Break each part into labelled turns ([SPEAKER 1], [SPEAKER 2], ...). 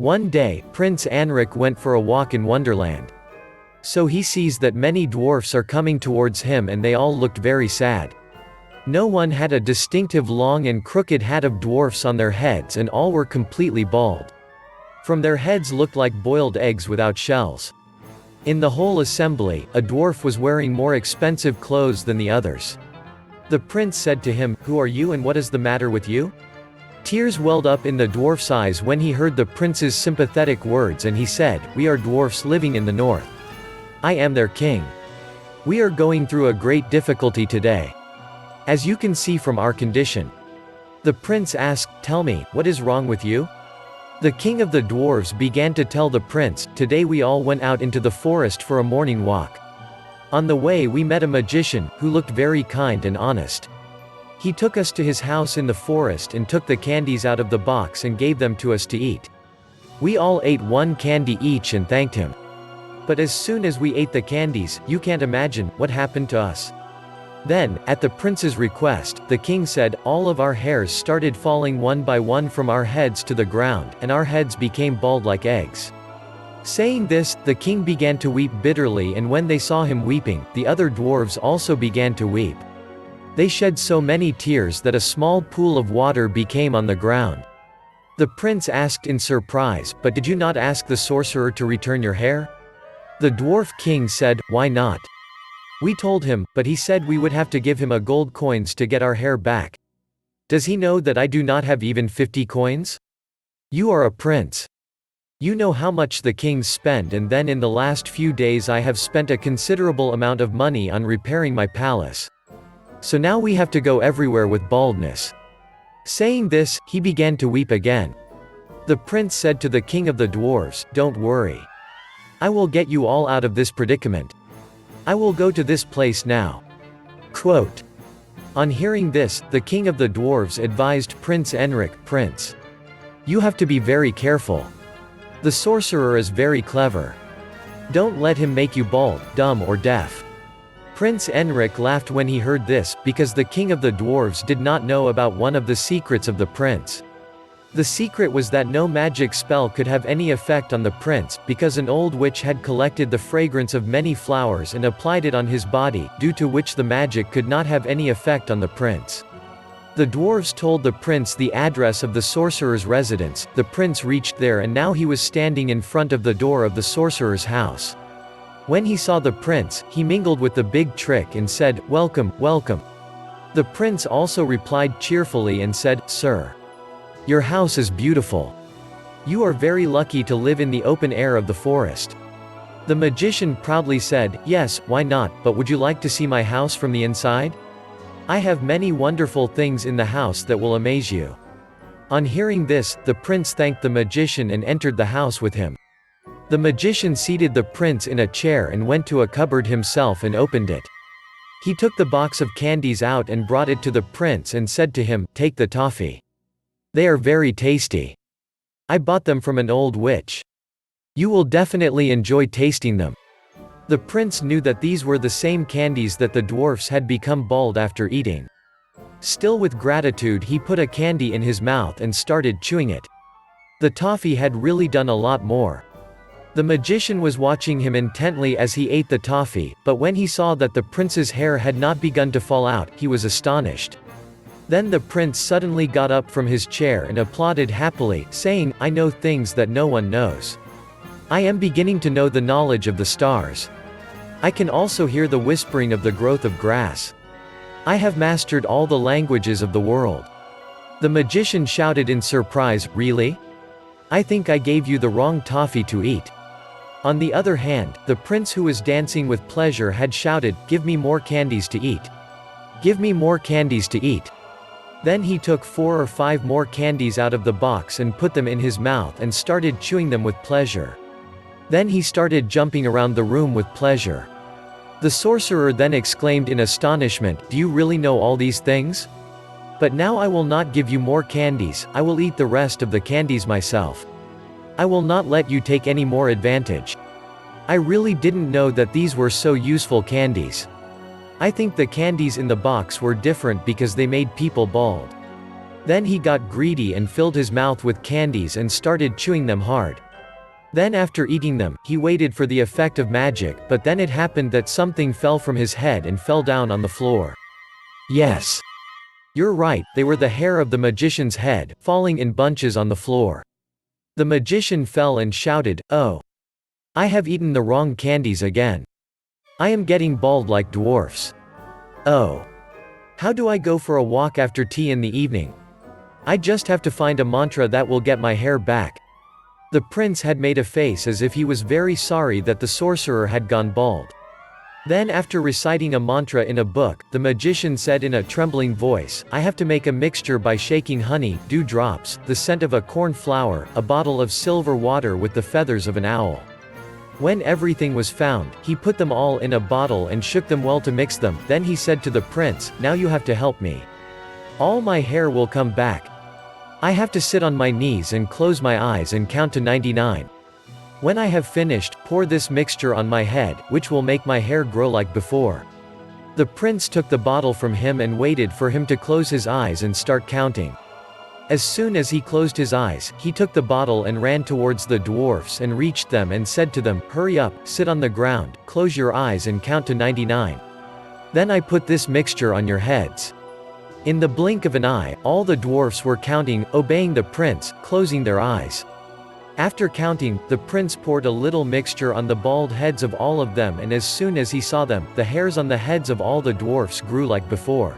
[SPEAKER 1] One day, Prince Erick went for a walk in Wonderland. So he sees that many dwarfs are coming towards him and they all looked very sad. No one had a distinctive long and crooked hat of dwarfs on their heads and all were completely bald. From their heads looked like boiled eggs without shells. In the whole assembly, a dwarf was wearing more expensive clothes than the others. The prince said to him, "Who are you and what is the matter with you?" Tears welled up in the dwarf's eyes when he heard the prince's sympathetic words and he said, "We are dwarfs living in the north. I am their king. We are going through a great difficulty today. As you can see from our condition." The prince asked, "Tell me, what is wrong with you?" The king of the dwarves began to tell the prince, "Today we all went out into the forest for a morning walk. On the way we met a magician, who looked very kind and honest. He took us to his house in the forest and took the candies out of the box and gave them to us to eat. We all ate one candy each and thanked him. But as soon as we ate the candies, you can't imagine what happened to us. Then, at the prince's request, the king said, all of our hairs started falling one by one from our heads to the ground, and our heads became bald like eggs." Saying this, the king began to weep bitterly, and when they saw him weeping, the other dwarves also began to weep. They shed so many tears that a small pool of water became on the ground. The prince asked in surprise, "But did you not ask the sorcerer to return your hair?" The dwarf king said, "Why not? We told him, but he said we would have to give him a gold coins to get our hair back. Does he know that I do not have even 50 coins? You are a prince. You know how much the kings spend, and then in the last few days I have spent a considerable amount of money on repairing my palace. So now we have to go everywhere with baldness." Saying this, he began to weep again. The prince said to the king of the dwarves, "Don't worry. I will get you all out of this predicament. I will go to this place now." Quote. On hearing this, the king of the dwarves advised Prince Erick, "Prince, you have to be very careful. The sorcerer is very clever. Don't let him make you bald, dumb or deaf." Prince Erick laughed when he heard this, because the king of the dwarves did not know about one of the secrets of the prince. The secret was that no magic spell could have any effect on the prince, because an old witch had collected the fragrance of many flowers and applied it on his body, due to which the magic could not have any effect on the prince. The dwarves told the prince the address of the sorcerer's residence. The prince reached there and now he was standing in front of the door of the sorcerer's house. When he saw the prince, he mingled with the big trick and said, "Welcome, welcome." The prince also replied cheerfully and said, "Sir, your house is beautiful. You are very lucky to live in the open air of the forest." The magician proudly said, "Yes, why not, but would you like to see my house from the inside? I have many wonderful things in the house that will amaze you." On hearing this, the prince thanked the magician and entered the house with him. The magician seated the prince in a chair and went to a cupboard himself and opened it. He took the box of candies out and brought it to the prince and said to him, "Take the toffee. They are very tasty. I bought them from an old witch. You will definitely enjoy tasting them." The prince knew that these were the same candies that the dwarfs had become bald after eating. Still with gratitude, he put a candy in his mouth and started chewing it. The toffee had really done a lot more. The magician was watching him intently as he ate the toffee, but when he saw that the prince's hair had not begun to fall out, he was astonished. Then the prince suddenly got up from his chair and applauded happily, saying, "I know things that no one knows. I am beginning to know the knowledge of the stars. I can also hear the whispering of the growth of grass. I have mastered all the languages of the world." The magician shouted in surprise, "Really? I think I gave you the wrong toffee to eat." On the other hand, the prince who was dancing with pleasure had shouted, "Give me more candies to eat. Give me more candies to eat." Then he took 4 or 5 more candies out of the box and put them in his mouth and started chewing them with pleasure. Then he started jumping around the room with pleasure. The sorcerer then exclaimed in astonishment, "Do you really know all these things? But now I will not give you more candies, I will eat the rest of the candies myself. I will not let you take any more advantage. I really didn't know that these were so useful candies. I think the candies in the box were different because they made people bald." Then he got greedy and filled his mouth with candies and started chewing them hard. Then after eating them, he waited for the effect of magic, but then it happened that something fell from his head and fell down on the floor. Yes. You're right, they were the hair of the magician's head, falling in bunches on the floor. The magician fell and shouted, "Oh! I have eaten the wrong candies again. I am getting bald like dwarfs. Oh! How do I go for a walk after tea in the evening? I just have to find a mantra that will get my hair back." The prince had made a face as if he was very sorry that the sorcerer had gone bald. Then after reciting a mantra in a book, the magician said in a trembling voice, "I have to make a mixture by shaking honey, dewdrops, the scent of a corn flower, a bottle of silver water with the feathers of an owl." When everything was found, he put them all in a bottle and shook them well to mix them. Then he said to the prince, "Now you have to help me. All my hair will come back. I have to sit on my knees and close my eyes and count to 99. When I have finished, pour this mixture on my head, which will make my hair grow like before." The prince took the bottle from him and waited for him to close his eyes and start counting. As soon as he closed his eyes, he took the bottle and ran towards the dwarfs and reached them and said to them, "Hurry up, sit on the ground, close your eyes and count to 99. Then I put this mixture on your heads." In the blink of an eye, all the dwarfs were counting, obeying the prince, closing their eyes. After counting, the prince poured a little mixture on the bald heads of all of them, and as soon as he saw them, the hairs on the heads of all the dwarfs grew like before.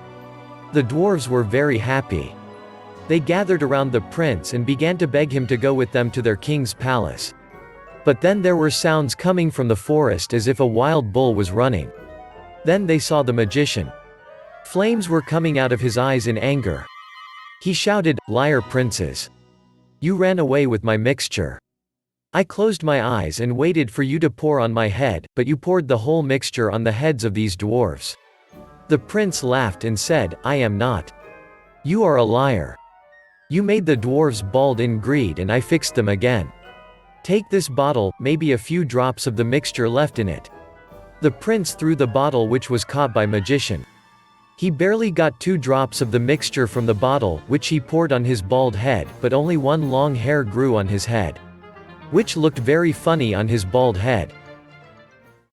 [SPEAKER 1] The dwarves were very happy. They gathered around the prince and began to beg him to go with them to their king's palace. But then there were sounds coming from the forest as if a wild bull was running. Then they saw the magician. Flames were coming out of his eyes in anger. He shouted, "Liar princes! You ran away with my mixture. I closed my eyes and waited for you to pour on my head, but you poured the whole mixture on the heads of these dwarfs." The prince laughed and said, "I am not. You are a liar. You made the dwarves bald in greed and I fixed them again. Take this bottle, maybe a few drops of the mixture left in it." The prince threw the bottle, which was caught by magician. He barely got 2 drops of the mixture from the bottle, which he poured on his bald head, but only one long hair grew on his head, which looked very funny on his bald head.